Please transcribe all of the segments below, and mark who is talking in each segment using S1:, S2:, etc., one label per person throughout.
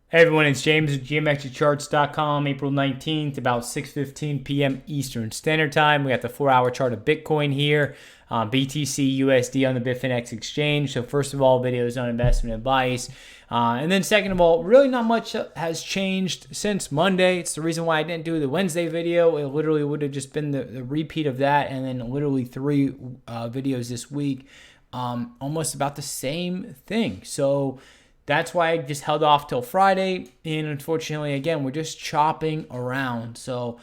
S1: Hey everyone, it's James at geometricharts.com, April 19th, about 6:15 p.m. Eastern Standard Time. We got the 4-hour chart of Bitcoin here, BTC, USD on the Bitfinex exchange. So first of all, videos on investment advice. And then second of all, really not much has changed since Monday. It's the reason why I didn't do the Wednesday video. It literally would have just been the repeat of that, and then literally three videos this week, almost about the same thing. So that's why I just held off till Friday. And unfortunately, again, we're just chopping around. So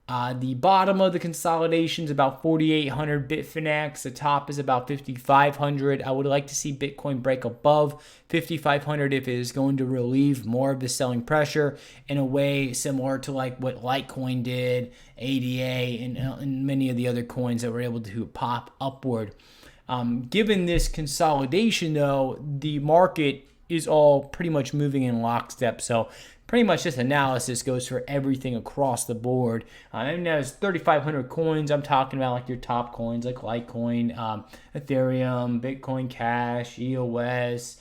S1: the bottom of the consolidation is about 4,800 Bitfinex. The top is about 5,500. I would like to see Bitcoin break above 5,500 if it is going to relieve more of the selling pressure in a way similar to like what Litecoin did, ADA, and many of the other coins that were able to pop upward. Given this consolidation, though, the market is all pretty much moving in lockstep. So pretty much this analysis goes for everything across the board. And there's 3,500 coins. I'm talking about like your top coins like Litecoin, Ethereum, Bitcoin Cash, EOS,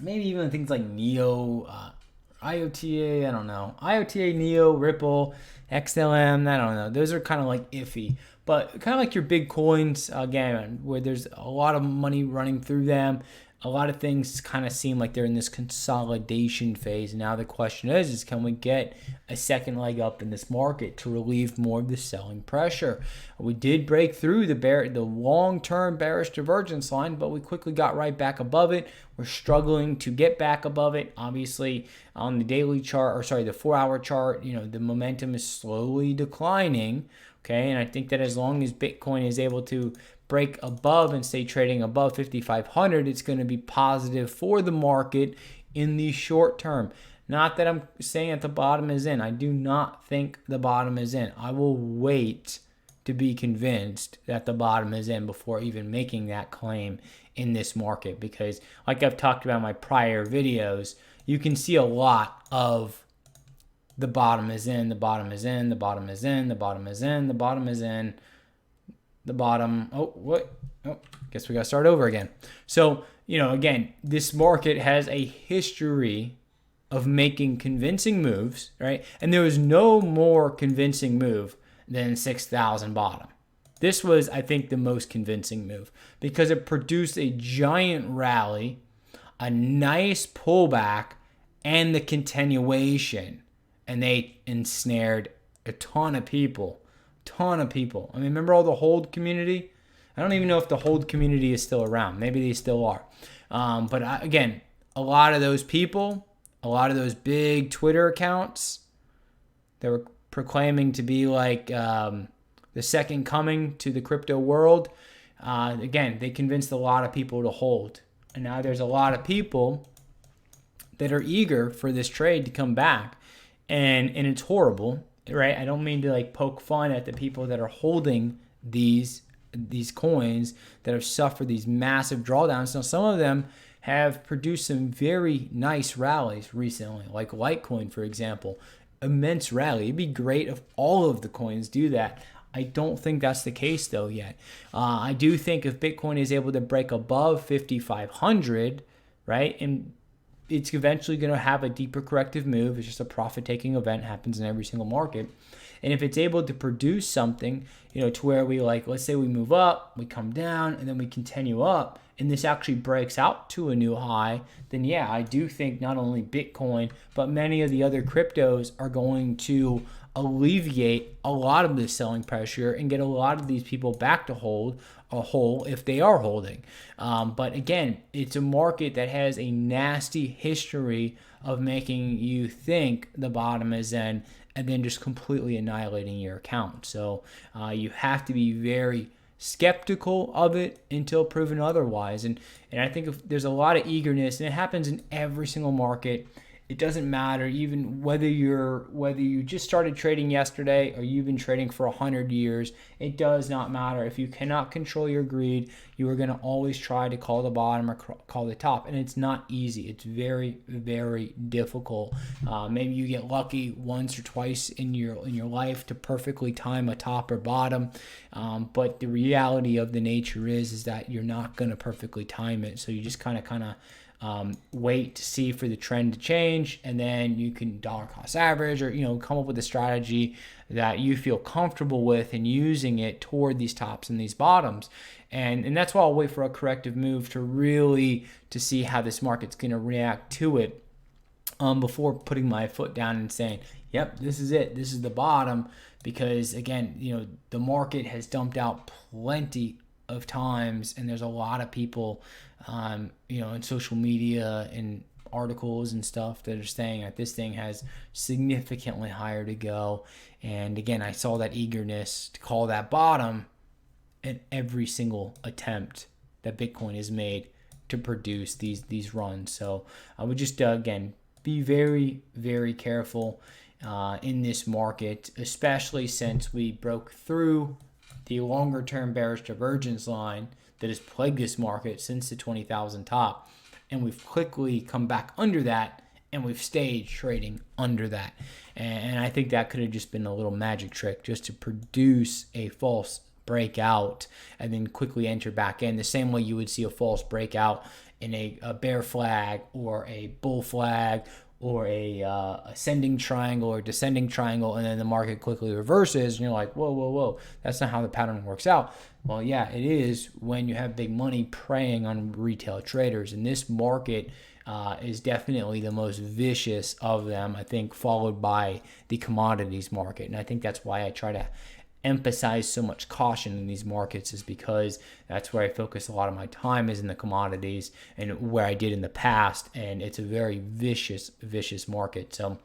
S1: maybe even things like Neo, IOTA, I don't know. IOTA, Neo, Ripple, XLM, I don't know. Those are kind of like iffy. But kind of like your big coins, again, where there's a lot of money running through them. A lot of things kind of seem like they're in this consolidation phase. Now the question is can we get a second leg up in this market to relieve more of the selling pressure? We did break through the long-term bearish divergence line, but we quickly got right back above it. We're struggling to get back above it. Obviously, on the daily chart, the 4-hour chart, the momentum is slowly declining. Okay, and I think that as long as Bitcoin is able to break above and stay trading above 5,500, it's going to be positive for the market in the short term. Not that I'm saying that the bottom is in. I do not think the bottom is in. I will wait to be convinced that the bottom is in before even making that claim in this market, because like I've talked about in my prior videos, you can see a lot of the bottom is in, the bottom is in, the bottom is in, the bottom is in, the bottom is in, the bottom. Guess we got to start over again. So, again, this market has a history of making convincing moves, right? And there was no more convincing move than 6,000 bottom. This was, I think, the most convincing move because it produced a giant rally, a nice pullback, and the continuation. And they ensnared a ton of people. I mean, remember all the hold community? I don't even know if the hold community is still around. Maybe they still are. But again, a lot of those people, a lot of those big Twitter accounts that were proclaiming to be like the second coming to the crypto world, again, they convinced a lot of people to hold. And now there's a lot of people that are eager for this trade to come back. And it's horrible, right? I don't mean to like poke fun at the people that are holding these coins that have suffered these massive drawdowns. Now, some of them have produced some very nice rallies recently, like Litecoin, for example. Immense rally. It'd be great if all of the coins do that. I don't think that's the case though yet. I do think if Bitcoin is able to break above 5,500, right, and it's eventually going to have a deeper corrective move. It's just a profit-taking event, happens in every single market. And if it's able to produce something, to where we let's say we move up, we come down, and then we continue up, and this actually breaks out to a new high, then yeah, I do think not only Bitcoin, but many of the other cryptos are going to alleviate a lot of this selling pressure and get a lot of these people back to hold a hole if they are holding. But again, it's a market that has a nasty history of making you think the bottom is in and then just completely annihilating your account. So you have to be very skeptical of it until proven otherwise. And I think if there's a lot of eagerness, and it happens in every single market. It doesn't matter even whether you just started trading yesterday or you've been trading for 100 years. It does not matter. If you cannot control your greed, you are going to always try to call the bottom or call the top, and it's not easy. It's very, very difficult. Maybe you get lucky once or twice in your life to perfectly time a top or bottom, but the reality of the nature is that you're not going to perfectly time it. So you just kind of wait to see for the trend to change, and then you can dollar cost average, or come up with a strategy that you feel comfortable with and using it toward these tops and these bottoms. And that's why I'll wait for a corrective move to see how this market's going to react to it, before putting my foot down and saying, yep, this is it, this is the bottom. Because again, the market has dumped out plenty of times, and there's a lot of people, in social media and articles and stuff that are saying that this thing has significantly higher to go. And again, I saw that eagerness to call that bottom in every single attempt that Bitcoin has made to produce these runs. So I would just again be very, very careful in this market, especially since we broke through the longer term bearish divergence line that has plagued this market since the 20,000 top, and we've quickly come back under that, and we've stayed trading under that. And I think that could have just been a little magic trick just to produce a false breakout and then quickly enter back in, the same way you would see a false breakout in a bear flag or a bull flag or a ascending triangle or descending triangle, and then the market quickly reverses, and you're like, whoa, that's not how the pattern works out. Well, yeah, it is when you have big money preying on retail traders, and this market is definitely the most vicious of them, I think, followed by the commodities market. And I think that's why I try to emphasize so much caution in these markets, is because that's where I focus a lot of my time, is in the commodities, and where I did in the past. And it's a very vicious market. So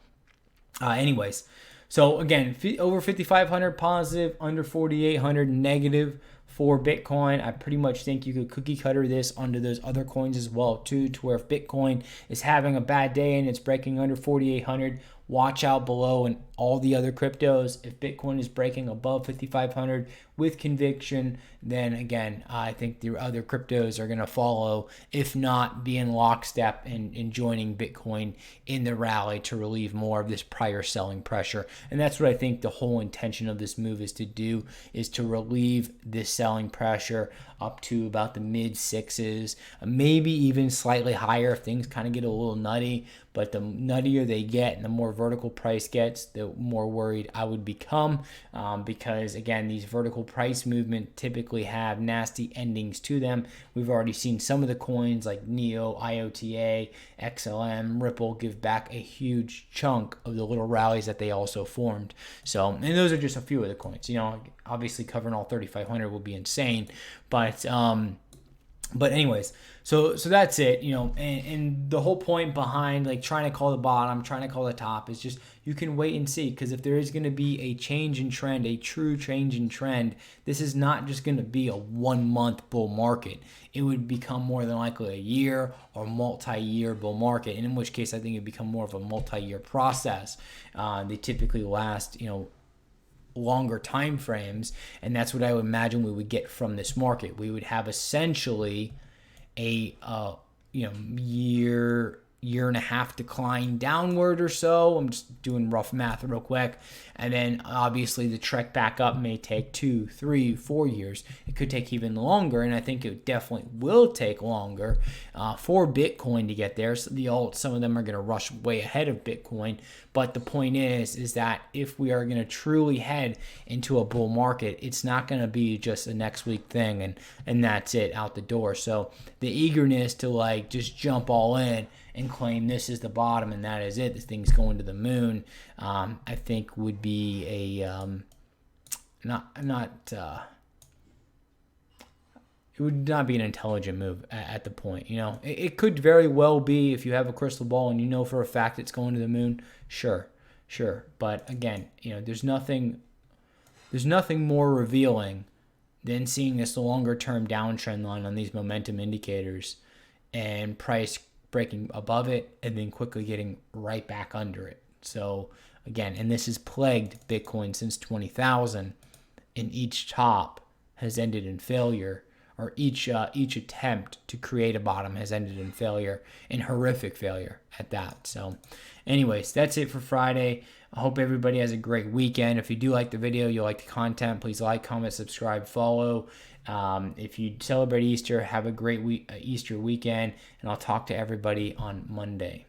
S1: anyways, so again, over 5,500 positive, under 4,800 negative for Bitcoin. I pretty much think you could cookie cutter this onto those other coins as well too, to where if Bitcoin is having a bad day and it's breaking under 4,800, watch out below in all the other cryptos. If Bitcoin is breaking above 5,500 with conviction, then again, I think the other cryptos are going to follow, if not be in lockstep and joining Bitcoin in the rally to relieve more of this prior selling pressure. And that's what I think the whole intention of this move is to do, is to relieve this selling pressure up to about the mid sixes, maybe even slightly higher if things kind of get a little nutty. But the nuttier they get and the more vertical price gets, the more worried I would become, because again, these vertical price movement typically have nasty endings to them. We've already seen some of the coins like Neo, IOTA, XLM, Ripple give back a huge chunk of the little rallies that they also formed. So, and those are just a few of the coins. Obviously covering all 3,500 would be insane, but anyways, so that's it, and the whole point behind like trying to call the bottom, trying to call the top, is just you can wait and see, because if there is going to be a change in trend, a true change in trend, this is not just going to be a 1 month bull market. It would become more than likely a year or multi-year bull market, and in which case I think it'd become more of a multi-year process. They typically last, longer time frames, and that's what I would imagine we would get from this market. We would have essentially a year and a half decline downward or so. I'm just doing rough math real quick. And then obviously the trek back up may take 2, 3, 4 years. It could take even longer, and I think it definitely will take longer for Bitcoin to get there. So the alts, some of them are going to rush way ahead of Bitcoin. But the point is that if we are going to truly head into a bull market, it's not going to be just a next week thing and that's it, out the door. So the eagerness to like just jump all in and claim this is the bottom and that is it, this thing's going to the moon, I think would be a it would not be an intelligent move at the point. It could very well be, if you have a crystal ball and you know for a fact it's going to the moon, sure. But again, there's nothing more revealing than seeing this longer term downtrend line on these momentum indicators and price breaking above it and then quickly getting right back under it. So again, and this has plagued Bitcoin since 20,000, and each top has ended in failure or each attempt to create a bottom has ended in failure, in horrific failure at that. So anyways, that's it for Friday. I hope everybody has a great weekend. If you do like the video, you like the content, please like, comment, subscribe, follow. If you celebrate Easter, have a great Easter weekend, and I'll talk to everybody on Monday.